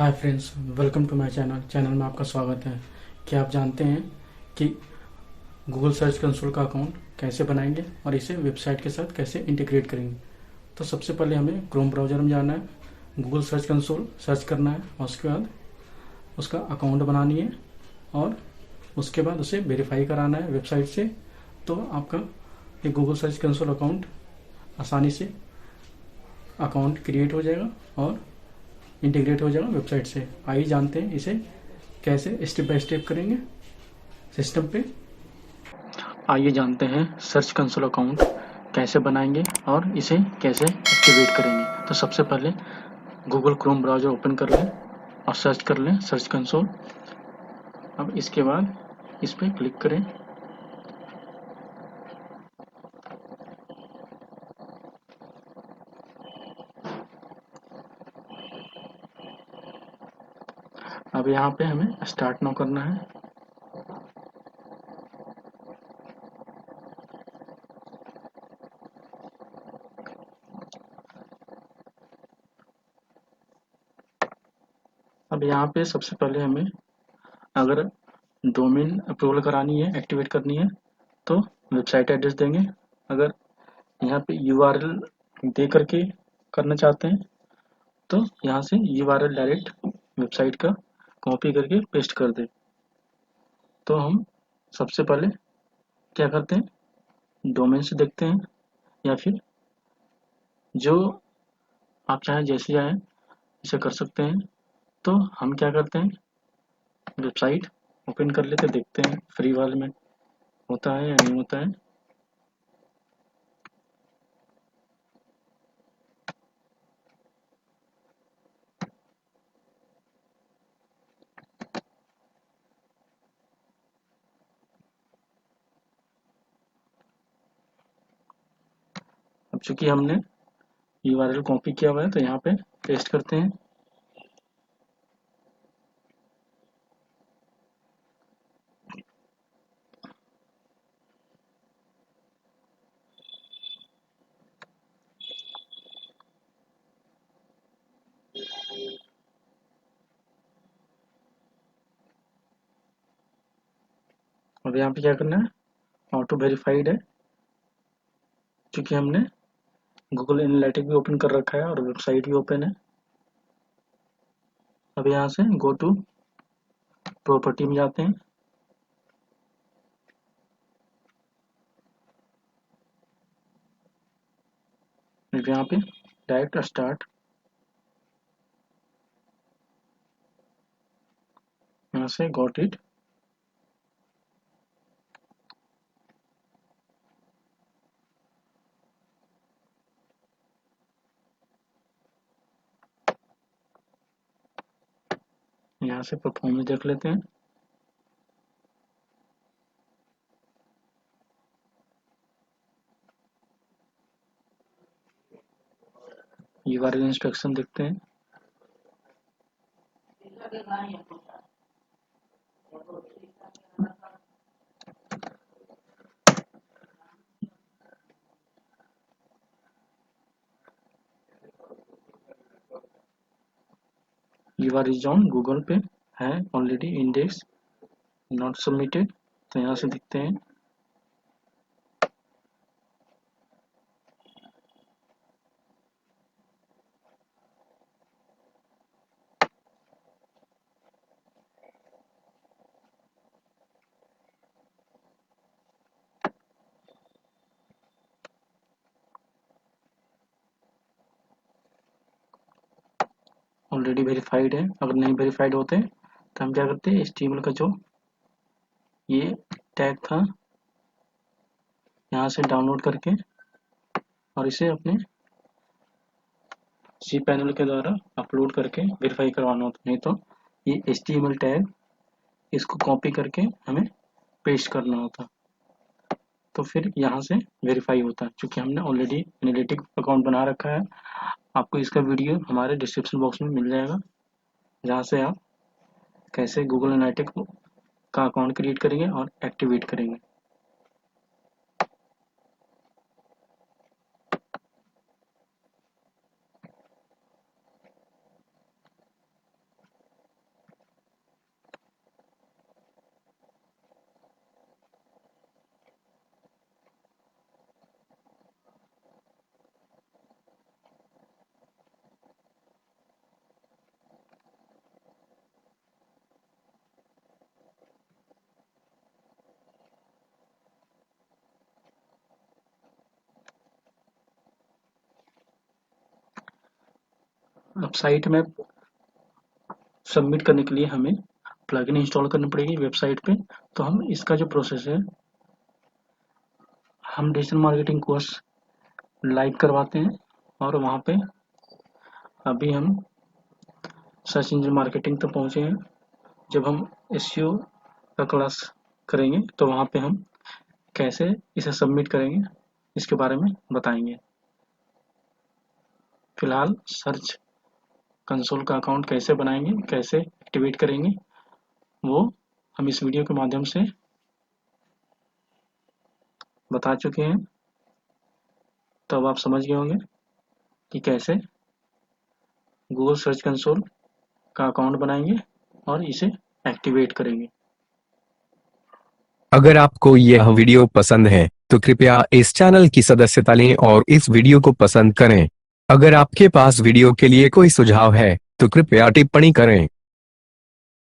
Hi friends, welcome to my channel में आपका स्वागत है। क्या आप जानते हैं कि गूगल सर्च कंसोल का अकाउंट कैसे बनाएंगे और इसे वेबसाइट के साथ कैसे इंटीग्रेट करेंगे। तो सबसे पहले हमें क्रोम ब्राउज़र में जाना है, गूगल सर्च कंसोल सर्च करना है और उसके बाद उसका अकाउंट बनानी है और उसके बाद उसे वेरीफाई कराना है वेबसाइट से। तो आपका ये गूगल सर्च कंसोल अकाउंट आसानी से अकाउंट क्रिएट हो जाएगा और इंटीग्रेट हो जाएगा वेबसाइट से। आइए जानते हैं इसे कैसे स्टेप बाय स्टेप करेंगे सिस्टम पे। आइए जानते हैं सर्च कंसोल अकाउंट कैसे बनाएंगे और इसे कैसे एक्टिवेट करेंगे। तो सबसे पहले गूगल क्रोम ब्राउज़र ओपन कर लें और सर्च कर लें सर्च कंसोल। अब इसके बाद इस पर क्लिक करें। अब यहाँ पे हमें स्टार्ट नाउ करना है। अब यहाँ पे सबसे पहले हमें अगर डोमेन अप्रूवल करानी है, एक्टिवेट करनी है, तो वेबसाइट एड्रेस देंगे। अगर यहाँ पे यूआरएल दे करके करना चाहते हैं तो यहाँ से यूआरएल डायरेक्ट वेबसाइट का कॉपी करके पेस्ट कर दे। तो हम सबसे पहले क्या करते हैं, डोमेन से देखते हैं या फिर जो आप चाहें जैसे चाहें इसे कर सकते हैं। तो हम क्या करते हैं, वेबसाइट ओपन कर लेते, देखते हैं फ्री वाले में होता है या नहीं होता है। अब चूंकि हमने यूआरएल कॉपी किया हुआ है तो यहाँ पे पेस्ट करते हैं। अब यहाँ पे क्या करना है, ऑटो वेरीफाइड है, क्योंकि हमने गूगल एनालिटिक भी ओपन कर रखा है और वेबसाइट भी ओपन है। अब यहाँ से गो टू प्रॉपर्टी में जाते हैं। फिर यहाँ पे डायरेक्ट स्टार्ट, यहाँ से गॉट इट। यहाँ से परफॉर्मेंस देख लेते हैं। यूआरएल इंस्ट्रक्शन देखते हैं। यूआर इज ऑन गूगल पे है ऑलरेडी इंडेक्स नॉट सबमिटेड। तो यहाँ से देखते हैं। ऑलरेडी वेरीफाइड है। अगर नहीं वेरीफाइड होते तो हम क्या करते हैं, एचटीएमएल का जो ये टैग था यहाँ से डाउनलोड करके और इसे अपने सी पैनल के द्वारा अपलोड करके वेरीफाई करवाना होता। नहीं तो ये एचटीएमएल टैग इसको कॉपी करके हमें पेस्ट करना होता, तो फिर यहाँ से वेरीफाई होता है। क्योंकि हमने ऑलरेडी एनालिटिक अकाउंट बना रखा है। आपको इसका वीडियो हमारे डिस्क्रिप्शन बॉक्स में मिल जाएगा, जहाँ से आप कैसे गूगल एनालिटिक का अकाउंट क्रिएट करेंगे और एक्टिवेट करेंगे। अब साइट में सबमिट करने के लिए हमें प्लगइन इंस्टॉल करनी पड़ेगी वेबसाइट पे। तो हम इसका जो प्रोसेस है, हम डिजिटल मार्केटिंग कोर्स लाइव करवाते हैं और वहाँ पे अभी हम सर्च इंजन मार्केटिंग तक पहुँचे हैं। जब हम एसईओ का क्लास करेंगे तो वहाँ पे हम कैसे इसे सबमिट करेंगे इसके बारे में बताएंगे। फिलहाल सर्च कंसोल का अकाउंट कैसे बनाएंगे, कैसे एक्टिवेट करेंगे, वो हम इस वीडियो के माध्यम से बता चुके हैं। तो अब आप समझ गए होंगे कि कैसे गूगल सर्च कंसोल का अकाउंट बनाएंगे और इसे एक्टिवेट करेंगे। अगर आपको यह वीडियो पसंद है तो कृपया इस चैनल की सदस्यता लें और इस वीडियो को पसंद करें। अगर आपके पास वीडियो के लिए कोई सुझाव है तो कृपया टिप्पणी करें।